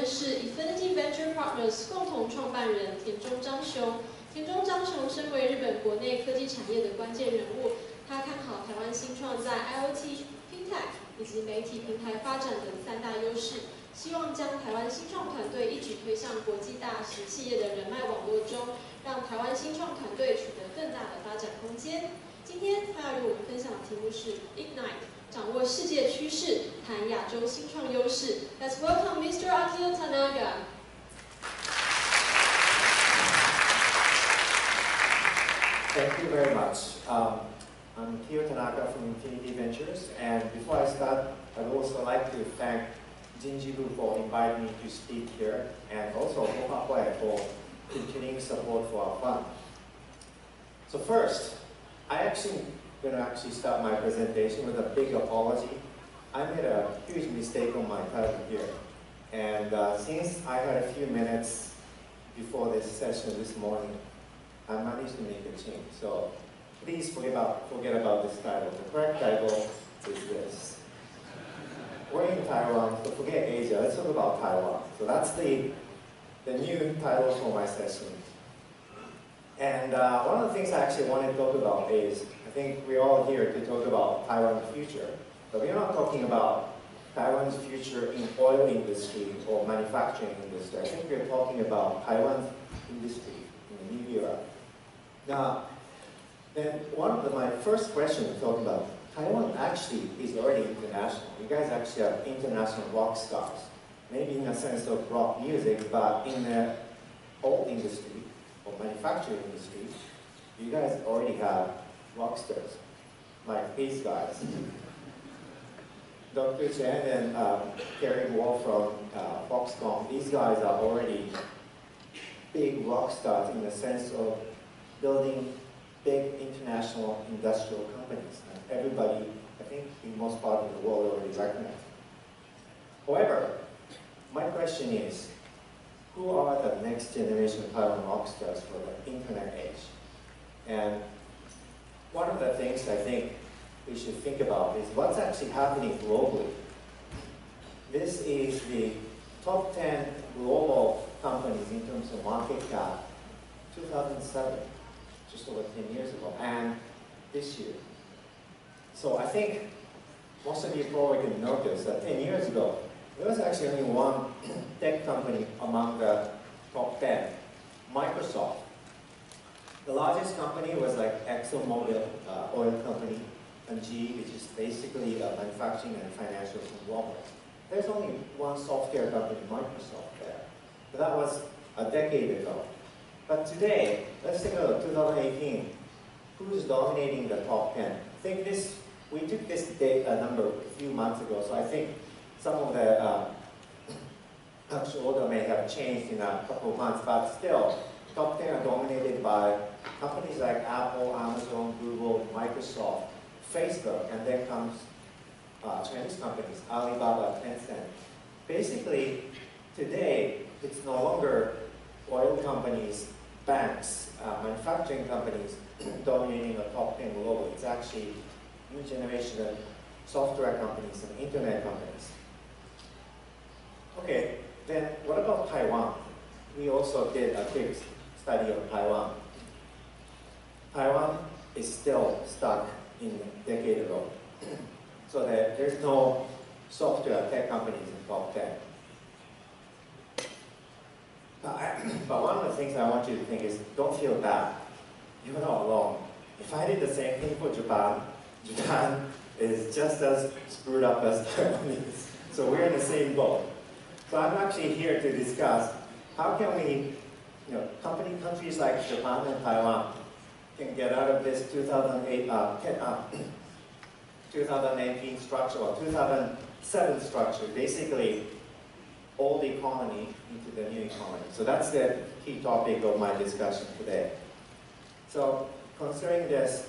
是 Venture Partners 共同创办人田中章雄。田中章雄身为日本国内科技产业的关键人物，他看好台湾新创在 IoT、Fintech 以及媒体平台发展等3大优势，希望将台湾新创团队一举推向国际大型企业的人脉网络中，让台湾新创团队取得更大的发展空间。今天他要与我们分享的题目是 Ignite。 掌握世界趋势，谈亚洲新创优势。Let's welcome Mr. Akio Tanaka. Thank you very much. I'm Akio Tanaka from Infinity Ventures, and before I start, I'd also like to thank Jinjibu for inviting me to speak here, and also Hohahoe for continuing support for our fund. So first, I'm going to start my presentation with a big apology. I made a huge mistake on my title here. And since I had a few minutes before this session this morning, I managed to make a change. So please forget about this title. The correct title is this. We're in Taiwan, so forget Asia, let's talk about Taiwan. So that's the new title for my session. And one of the things I actually want to talk about is, I think we're all here to talk about Taiwan's future, but we're not talking about Taiwan's future in oil industry or manufacturing industry. I think we're talking about Taiwan's industry in the new era. Now, then my first question is talking about Taiwan actually is already international. You guys actually have international rock stars. Maybe in a sense of rock music, but in the oil industry, manufacturing industry, you guys already have rock stars, like these guys. Dr. Chen and Kerry Wall from Foxconn, these guys are already big rock stars in the sense of building big international industrial companies. And everybody, I think, in most part of the world already recognizes them. However, my question is, who are the next generation Taiwan rock stars for the internet age? And one of the things I think we should think about is what's actually happening globally. This is the top 10 global companies in terms of market cap, 2007, just over 10 years ago, and this year. So I think most of you probably can notice that 10 years ago, there was actually only one tech company among the top 10, Microsoft. The largest company was like ExxonMobil oil company, and GE, which is basically a manufacturing and financial conglomerate. There's only one software company, Microsoft, there. But that was a decade ago. But today, let's take a look, 2018, who's dominating the top 10? I think we took this number a few months ago, so I think some of the actual order may have changed in a couple of months, but still, top 10 are dominated by companies like Apple, Amazon, Google, Microsoft, Facebook, and then comes Chinese companies, Alibaba, Tencent. Basically, today, it's no longer oil companies, banks, manufacturing companies dominating the top 10 globally. It's actually new generation of software companies and internet companies. Okay, then what about Taiwan? We also did a quick study of Taiwan. Taiwan is still stuck in a decade ago. So there's no software tech companies in top 10. But one of the things I want you to think is, don't feel bad. You're not alone. If I did the same thing for Japan, Japan is just as screwed up as Taiwan is. So we're in the same boat. So I'm actually here to discuss how can we, countries like Japan and Taiwan can get out of this 2018 structure or 2007 structure, basically old economy into the new economy. So that's the key topic of my discussion today. So considering this,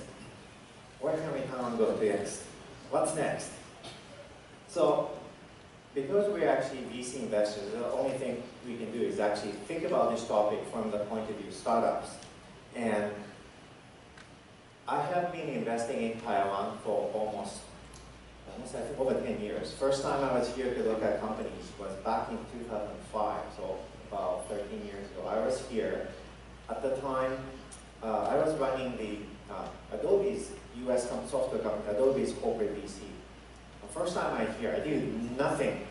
where can we go next? What's next? So because we're actually VC investors, the only thing we can do is actually think about this topic from the point of view of startups. And I have been investing in Taiwan for almost almost I think over 10 years. First time I was here to look at companies was back in 2005, so about 13 years ago. I was here. At the time, I was running the Adobe's US software company, Adobe's corporate VC. The first time I here, I knew nothing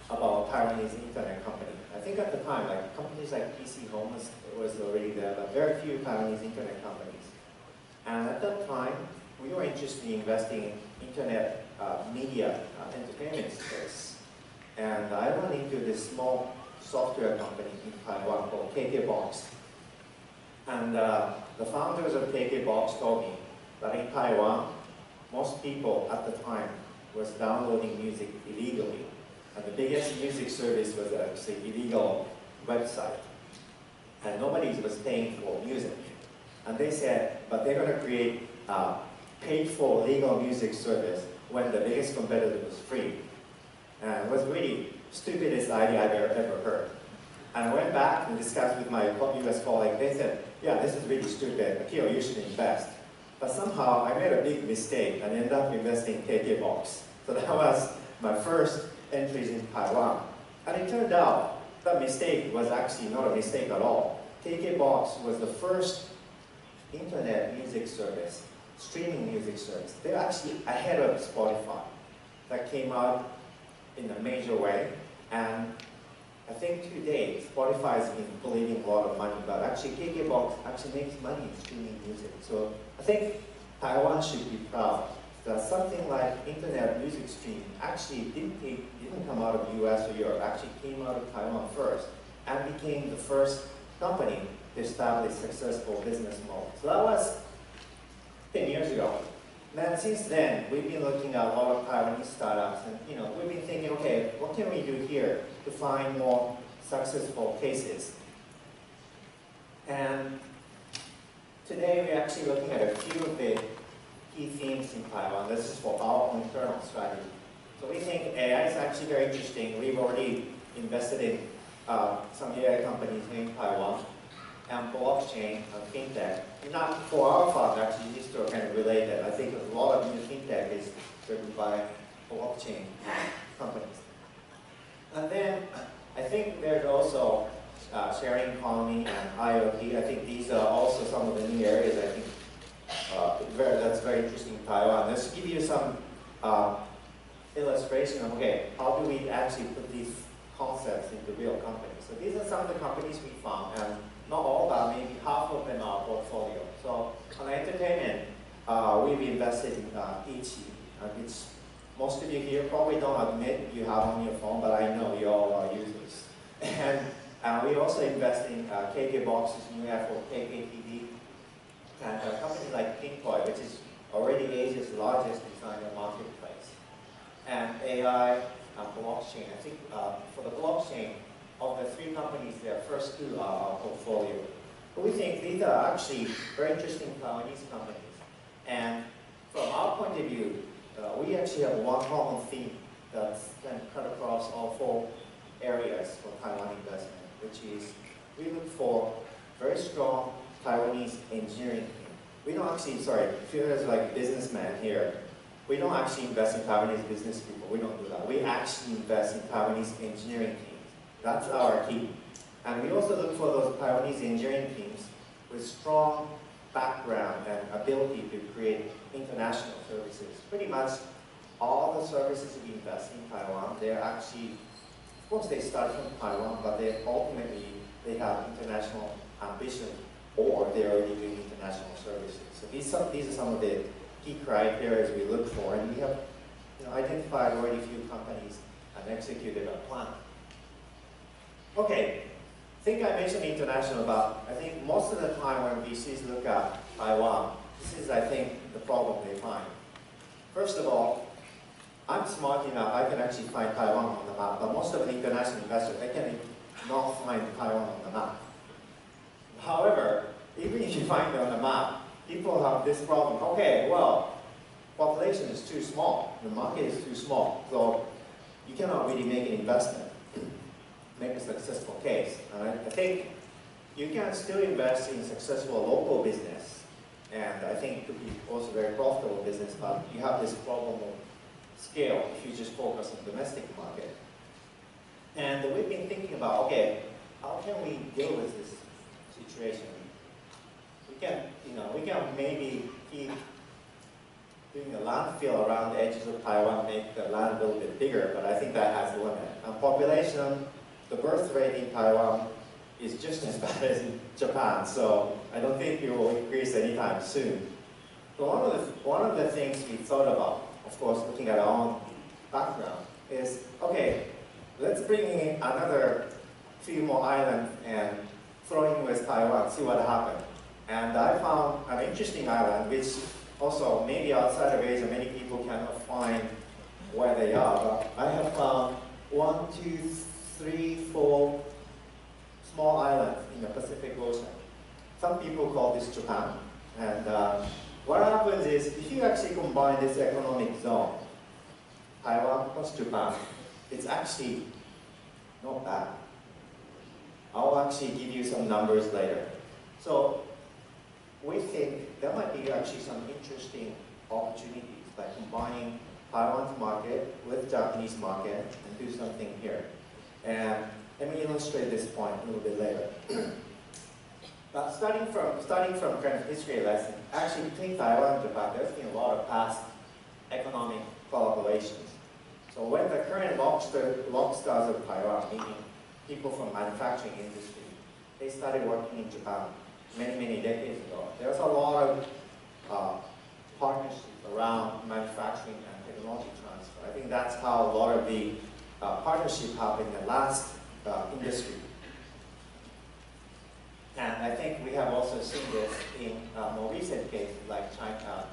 about Taiwanese internet company. I think at the time, like companies like PC Home was already there, but very few Taiwanese internet companies. And at that time, we were interested in investing in internet media entertainment space. And I went into this small software company in Taiwan called KKBox. And the founders of KKBox told me that in Taiwan, most people at the time was downloading music illegally. And the biggest music service was actually illegal website. And nobody was paying for music. And they said, but they're going to create a paid-for legal music service when the biggest competitor was free. And it was really stupidest idea I've ever heard. And I went back and discussed with my US colleague. They said, yeah, this is really stupid. Akio, you should invest. But somehow I made a big mistake and ended up investing in KKBox. So that was my first entries in Taiwan. And it turned out that mistake was actually not a mistake at all. KKBox was the first internet music service, streaming music service. They're actually ahead of Spotify. That came out in a major way. And I think to date, Spotify has been bleeding a lot of money, but actually KKBox actually makes money in streaming music. So I think Taiwan should be proud that something like internet music streaming actually didn't come out of the US or Europe, actually came out of Taiwan first and became the first company to establish successful business model. So that was 10 years ago. And since then, we've been looking at a lot of Taiwanese startups and we've been thinking, okay, what can we do here to find more successful cases? And today we're actually looking at a few of the key themes in Taiwan. This is for our own internal strategy. So we think AI is actually very interesting. We've already invested in some AI companies in Taiwan, and blockchain and fintech. Not for our fund, actually, these two are kind of related. I think a lot of new fintech is driven by blockchain companies. And then I think there's also sharing economy and IoT. I think these are also some of the new areas I think that's very interesting in Taiwan. Let's give you some illustration of, okay, how do we actually put these concepts into real companies? So these are some of the companies we found, and not all, but maybe half of them are portfolio. So on entertainment, we've invested in Ichi, which most of you here probably don't admit you have on your phone, but I know you all are users. And we also invest in KKBox's new effort, KKTV, and a company like Pinkoi, which is already Asia's largest designer marketplace. And AI and blockchain. I think for the blockchain, of the three companies, the first two are our portfolio. But we think these are actually very interesting Taiwanese companies. And from our point of view, we actually have one common theme that's kind of cut across all four areas for Taiwan investment, which is we look for very strong Taiwanese engineering team. We don't actually, sorry, if you're like a businessman here, we don't actually invest in Taiwanese business people. We don't do that. We actually invest in Taiwanese engineering teams. That's our key. And we also look for those Taiwanese engineering teams with strong background and ability to create international services. Pretty much all the services we invest in Taiwan, they're actually, of course they start from Taiwan, but they have international ambition, or they're already doing international services. So these are some of the key criteria we look for, and we have identified already a few companies and executed a plan. Okay, I think I mentioned international, but I think most of the time when VCs look at Taiwan, this is, I think, the problem they find. First of all, I'm smart enough, I can actually find Taiwan on the map, but most of the international investors, they can not find Taiwan on the map. However, even if you find it on the map, people have this problem. Okay, well, population is too small, the market is too small, so you cannot really make an investment, make a successful case. I think you can still invest in successful local business, and I think it could be also very profitable business, but you have this problem of scale if you just focus on the domestic market. And we've been thinking about, okay, how can we deal with this situation? We can maybe keep doing a landfill around the edges of Taiwan, make the land a little bit bigger, but I think that has a limit. And population, the birth rate in Taiwan is just as bad as in Japan, so I don't think it will increase anytime soon. So one of the things we thought about, of course, looking at our own background, is, okay, let's bring in another few more islands and throw in with Taiwan, see what happens. And I found an interesting island, which also maybe outside of Asia, many people cannot find where they are. But I have found 1, 2, 3, 4 small islands in the Pacific Ocean. Some people call this Japan. And what happens is, if you actually combine this economic zone, Taiwan plus Japan, it's actually not bad. I'll actually give you some numbers later. So we think there might be actually some interesting opportunities by combining Taiwan's market with Japanese market and do something here. And let me illustrate this point a little bit later. But starting from kind of history lesson, actually between Taiwan and Japan, there's been a lot of past economic collaborations. So when the current rock stars of Taiwan, meaning people from manufacturing industry, they started working in Japan many decades ago. There's a lot of partnerships around manufacturing and technology transfer. I think that's how a lot of the partnership happened in the last industry. And I think we have also seen this in more recent cases like China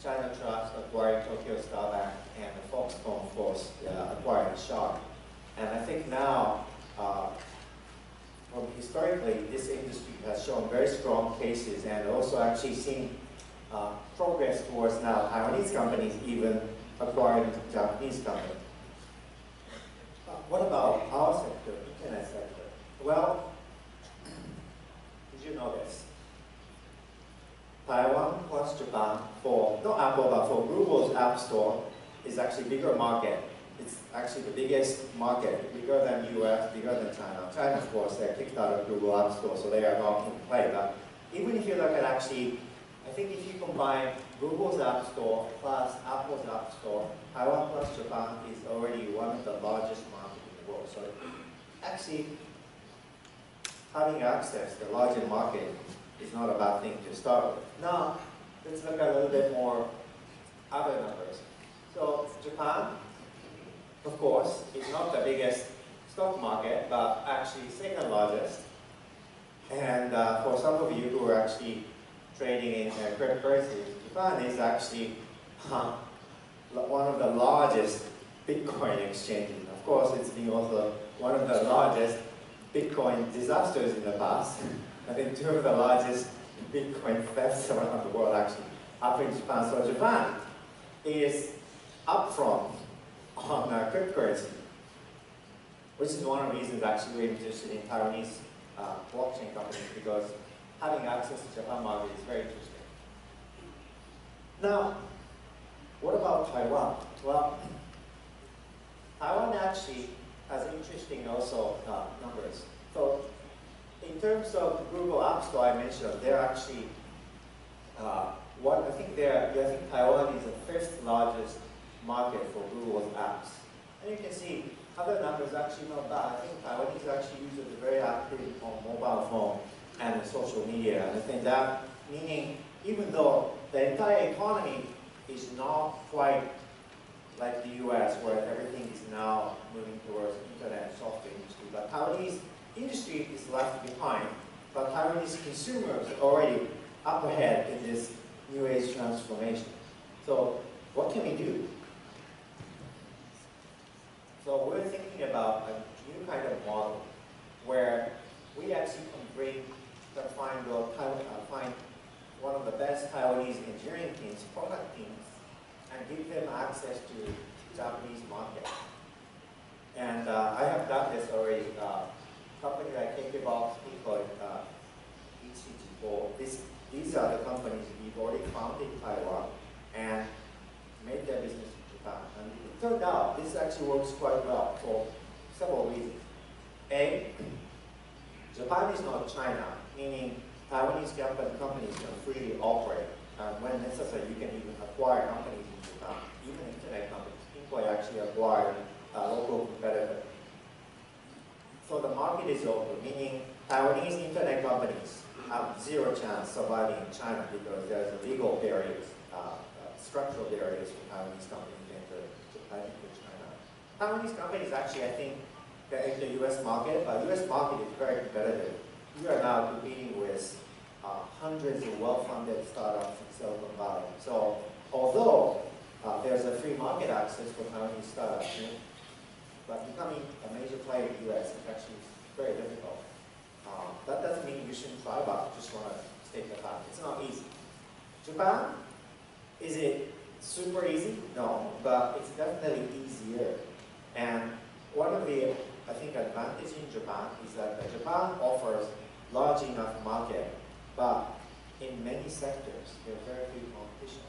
Trust acquiring Tokyo Star Bank and the Foxconn, of course, acquiring Sharp. And I think now, historically, this industry has shown very strong cases and also actually seen progress towards now Taiwanese companies even acquiring Japanese companies. What about our sector, internet sector? Well, did you know this? Taiwan plus Japan for, not Apple, but for Google's App Store is actually a bigger market. It's actually the biggest market, bigger than US, bigger than China. China, of course, they're kicked out of Google App Store, so they are not in play. But even if you look at actually, I think if you combine Google's App Store plus Apple's App Store, Taiwan plus Japan is already one of the largest markets in the world. So actually, having access to a larger market is not a bad thing to start with. Now, let's look at a little bit more other numbers. So Japan, of course, is not the biggest stock market, but actually second largest. And for some of you who are actually trading in cryptocurrencies, Japan is actually one of the largest Bitcoin exchanges. Of course, it's been also one of the largest Bitcoin disasters in the past. I think 2 of the largest Bitcoin thefts around the world actually happened in Japan. So Japan is upfront on cryptocurrency, which is one of the reasons actually we're interested in Taiwanese blockchain companies, because having access to Japan market is very interesting. Now, what about Taiwan? Well, Taiwan actually has interesting also numbers. So in terms of Google App Store, I mentioned they're actually I think Taiwan is the 5th largest market for Google's apps. And you can see other numbers actually not bad. I think Taiwanese actually use it very active on mobile phone and social media. And I think that, meaning even though the entire economy is not quite like the US, where everything is now moving towards internet and software industry, but Taiwanese industry is left behind. But Taiwanese consumers are already up ahead in this new age transformation. So what can we do? So we're thinking about a new kind of model where we actually can find one of the best Taiwanese engineering teams, product teams, and give them access to Japanese market. And I have done this already. Company like KKBox, we call it ECG4. These are the companies we've already founded in Taiwan and made their business in Japan. And in actually works quite well for several reasons. A, Japan is not China, meaning Taiwanese companies can freely operate. When necessary, you can even acquire companies in Japan, even internet companies. People actually acquire local competitors. So the market is open, meaning Taiwanese internet companies have zero chance surviving in China because there's a legal barriers, structural barriers for Taiwanese companies to enter China. Taiwanese companies actually, I think, can enter the US market, but US market is very competitive. We are now competing with hundreds of well-funded startups in Silicon Valley. So although there's a free market access for Taiwanese startups, but becoming a major player in the US is actually very difficult. That doesn't mean you shouldn't try, but I just want to state the fact. It's not easy. Japan, is it super easy? No, but it's definitely easier. And one of the, I think, advantages in Japan is that Japan offers large enough market, but in many sectors, there are very few competition.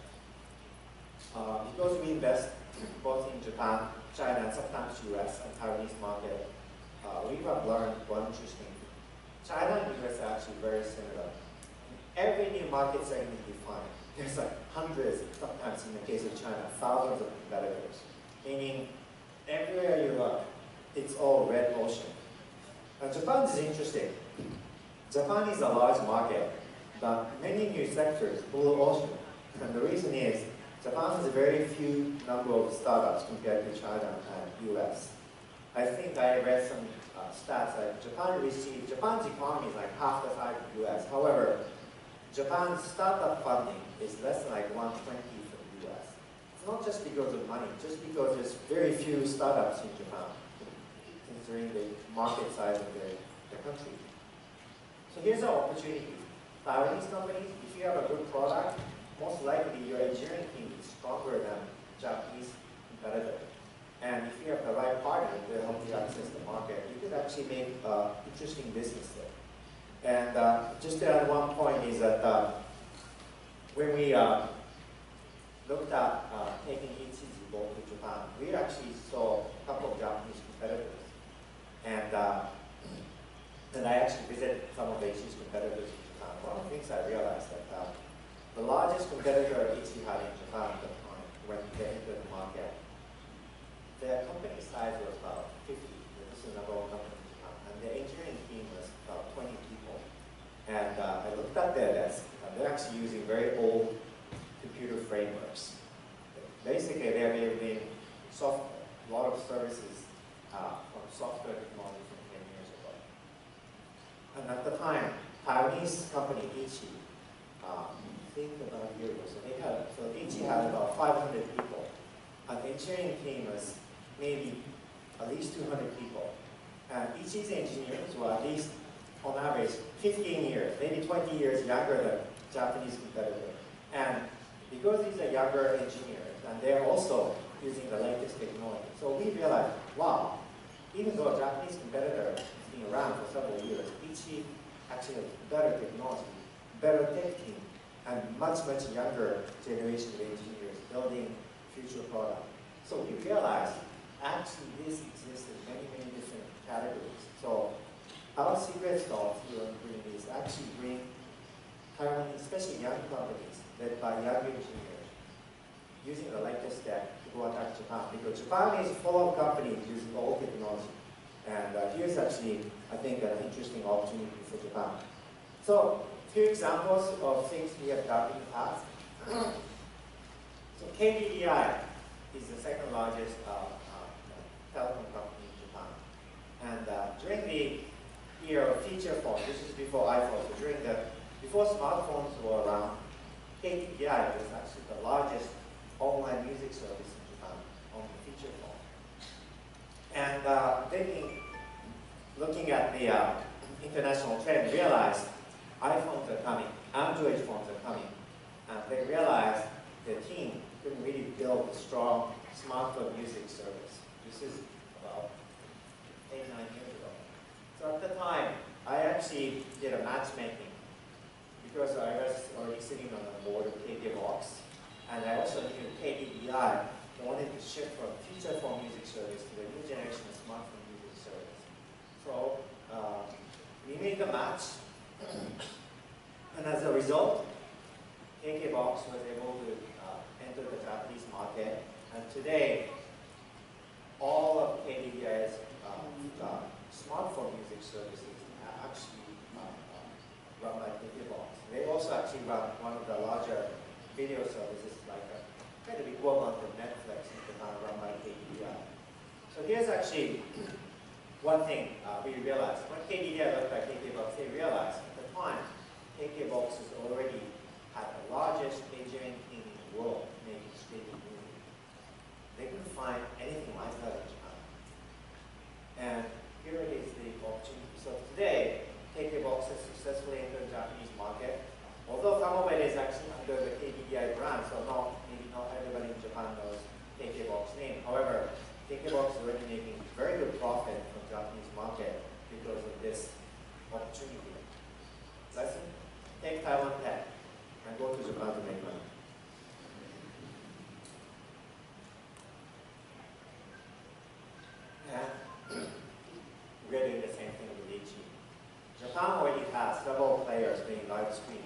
Because we invest both in Japan, China, and sometimes US and Taiwanese market, we have learned one interesting thing. China and US are actually very similar. Every new market segment you find, there's like hundreds, sometimes in the case of China, thousands of competitors. Meaning, everywhere you look, it's all red ocean. And Japan is interesting. Japan is a large market, but many new sectors, blue ocean. And the reason is, Japan has a very few number of startups compared to China and US. I think I read some stats that Japan's economy is like half the size of the US. However, Japan's startup funding is less than like 1/20 for the US. It's not just because of money, just because there's very few startups in Japan, considering the market size of the country. So here's our opportunity. Taiwanese companies, if you have a good product, most likely your engineering team is stronger than Japanese competitor. And if you have the right partner to help you access the market, you could actually make interesting business there. And just to add one point is that when we looked at taking Ichizu both to Japan, we actually saw a couple of Japanese competitors. And I actually visited some of Ichizu's competitors in Japan. One of the things I realized that the largest competitor Ichizu had in Japan at the time, when they entered the market, their company size was about 50. This is the number one company in Japan. And their engineering team was about 20 people. And I looked at their desk, and they're actually using very old computer frameworks. Basically, they're building software, a lot of services from software technology from 10 years ago. And at the time, Taiwanese company Ichi, I think about a year ago, so Ichi had about 500 people. And the engineering team was maybe at least 200 people. And Ichi's engineers were at least, on average, 15 years, maybe 20 years younger than Japanese competitors. And because these are younger engineers, and they're also using the latest technology, so we realized, wow, even though a Japanese competitor has been around for several years, Ichi actually has better technology, better tech team, and much, much younger generation of engineers building future products. So we realized actually this exists in many, many different categories. So our secret sauce here on Green is actually bring Taiwanese, especially young companies led by young engineers, using the latest tech to go attack Japan. Because Japan is full of companies using old technology. And here's actually, I think, an interesting opportunity for Japan. So, a few examples of things we have done in the past. So KDDI is the second largest telecom company in Japan. And during the era of feature phones, this is before iPhone, so before smartphones were around, KDDI was actually the largest online music service in Japan on the feature phone. And then looking at the international trend, realized iPhones are coming, Android phones are coming, and they realized the team couldn't really build a strong smartphone music service. This is about 8-9 years ago. So at the time, I actually did a matchmaking because I was already sitting on the board of KDBox, and I also knew KDDI wanted to shift from feature phone music service made the match, and as a result, KKBOX was able to enter the Japanese market, and today, all of KDDI's smartphone music services are actually run by KKBOX. They also actually run one of the larger video services, like a kind of equivalent of Netflix in Japan, run by KDDI. So here's actually one thing we realized. When KDDI looked at KKBOX, they realized at the time, KKBOX has already had the largest engineering team in the world making streaming music. They couldn't find anything like that in Japan. And here is the opportunity. So today, KKBOX has successfully entered the Japanese market. Although some of it is actually under the KDDI brand, so maybe not everybody in Japan knows KKBOX name. However, KKBOX is already making very good profit from the Japanese market because of this opportunity. Lesson? Take Taiwan Tech and go to Japan to make money. And we're doing the same thing with Ichi. Japan already has several players doing live streaming.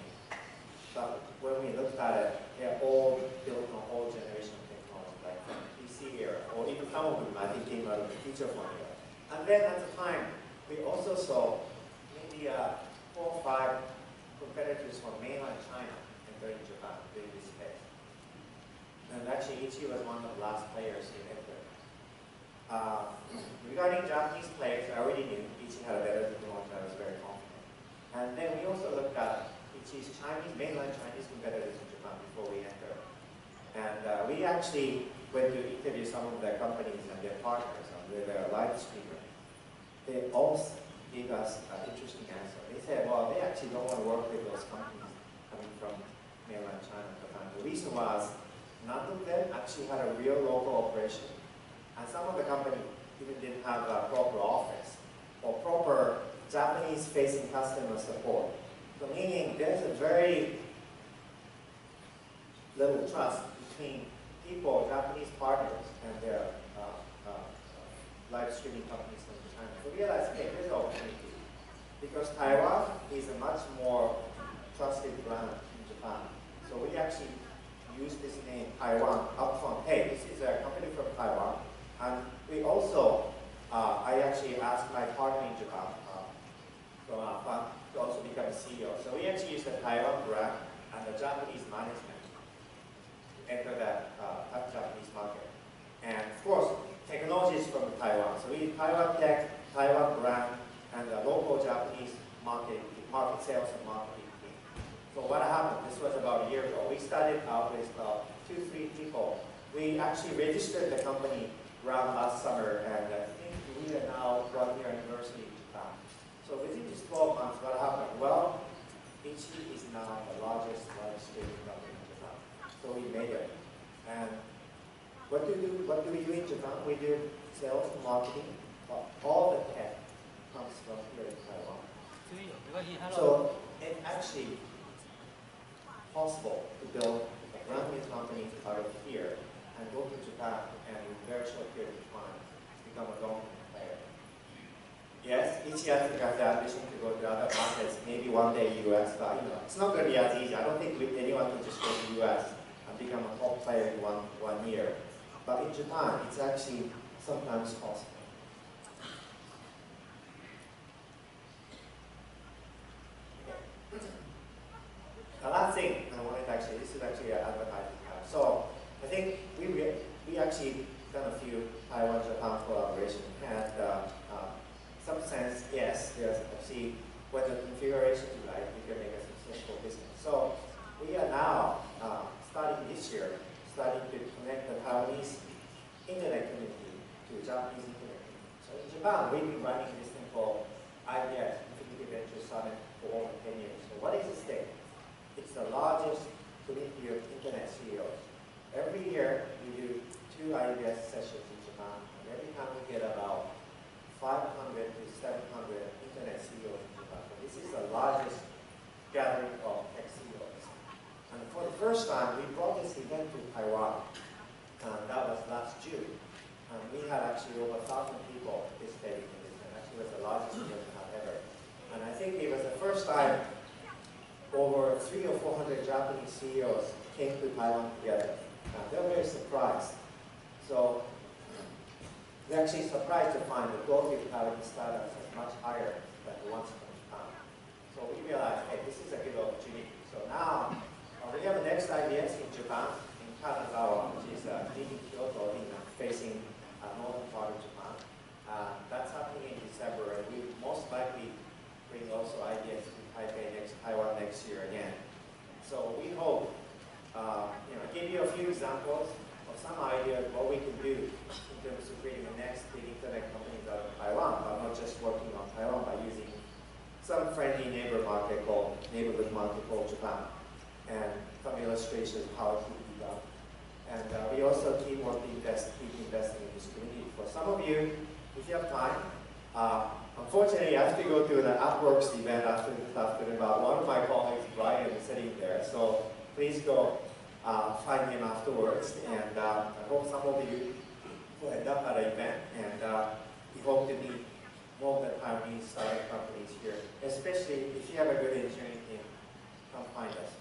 But when we looked at it, they're all built on old generation technology, like from PC era, or even some of them I think came out of the feature phone era. And then at the time, we also saw maybe 4 or 5 competitors from mainland China entering Japan during this space. And actually, Ichi was one of the last players to enter. Regarding Japanese players, I already knew Ichi had a better technology. I was very confident. And then we also looked at Ichi's mainland Chinese competitors in Japan before we entered. And we actually went to interview some of their companies and their partners with their live streamer. They all gave us an interesting answer. They said, well, they actually don't want to work with those companies coming from mainland China and Japan. The reason was, none of them actually had a real local operation. And some of the companies even didn't have a proper office or proper Japanese-facing customer support. So meaning there's a very little trust between people, Japanese partners, and their live streaming companies from China. So we realized, hey, there's an opportunity. Because Taiwan is a much more trusted brand in Japan. So we actually use this name, Taiwan, upfront. Hey, this is a company from Taiwan. And we also, I actually asked my partner in Japan from our fund to also become a CEO. So we actually use the Taiwan brand and the Japanese management to enter that Japanese market. And of course, technology is from Taiwan. So we Taiwan tech, Taiwan brand, and the local Japanese market sales and marketing team. So what happened? This was about a year ago. We started out with 2-3 people. We actually registered the company around last summer, and I think we are now 1-year anniversary in Japan. So within just 12 months, what happened? Well, Ichi is now the largest live streaming company in Japan. So we made it. And what do we do in Japan? We do sales and marketing, but all the tech comes from here in Taiwan. So it's actually possible to build a brand new company out of here and go to Japan and in a very short period of time become a dominant player. Yes, Ichi has the ambition to go to other markets, maybe one day US, but it's not going to be as easy. I don't think anyone can just go to the US and become a top player in one year. But in Japan, it's actually sometimes possible. Okay. The last thing I wanted to this is actually an advertising tab. So I think we actually done a few Taiwan-Japan collaboration, and some sense, yes, there's actually what the configuration is like, you can make a successful business. So we are now starting this year, starting to connect the Taiwanese internet community to Japanese internet community. So in Japan, we've been running this thing called IBS, Infinity Venture Summit, for over 10 years. So what is this thing? It's the largest community of internet CEOs. Every year, we do 2 IBS sessions in Japan, and every time we get about 500 to 700 internet CEOs in Japan. So this is the largest gathering of tech CEOs. And for the first time, we brought this event to Taiwan. That was last June. We had actually over 1,000 people participating in this, and actually was the largest event we have ever. And I think it Taiwan together. They're very surprised. So we're actually surprised to find the quality of Taiwanese startups is much higher than the ones from Japan. So we realized, hey, this is a good opportunity. So now we have the next ideas in Japan, in Kanazawa, which is in Kyoto, facing northern part of Japan. That's happening in December, and we most likely bring also ideas to Taiwan next year again. So we hope, give you a few examples of some ideas what we can do in terms of creating the next big internet companies out of Taiwan, but not just working on Taiwan by using some friendly neighborhood market called Japan, and some illustrations of how it can be done. And we also keep investing in this community. For some of you, if you have time, unfortunately, I have to go to the AppWorks event after this afternoon, but one of my colleagues, Brian, is sitting there. So please go find him afterwards. And I hope some of you will end up at an event. And we hope to meet more of the Taiwanese startup companies here, especially if you have a good engineering team, come find us.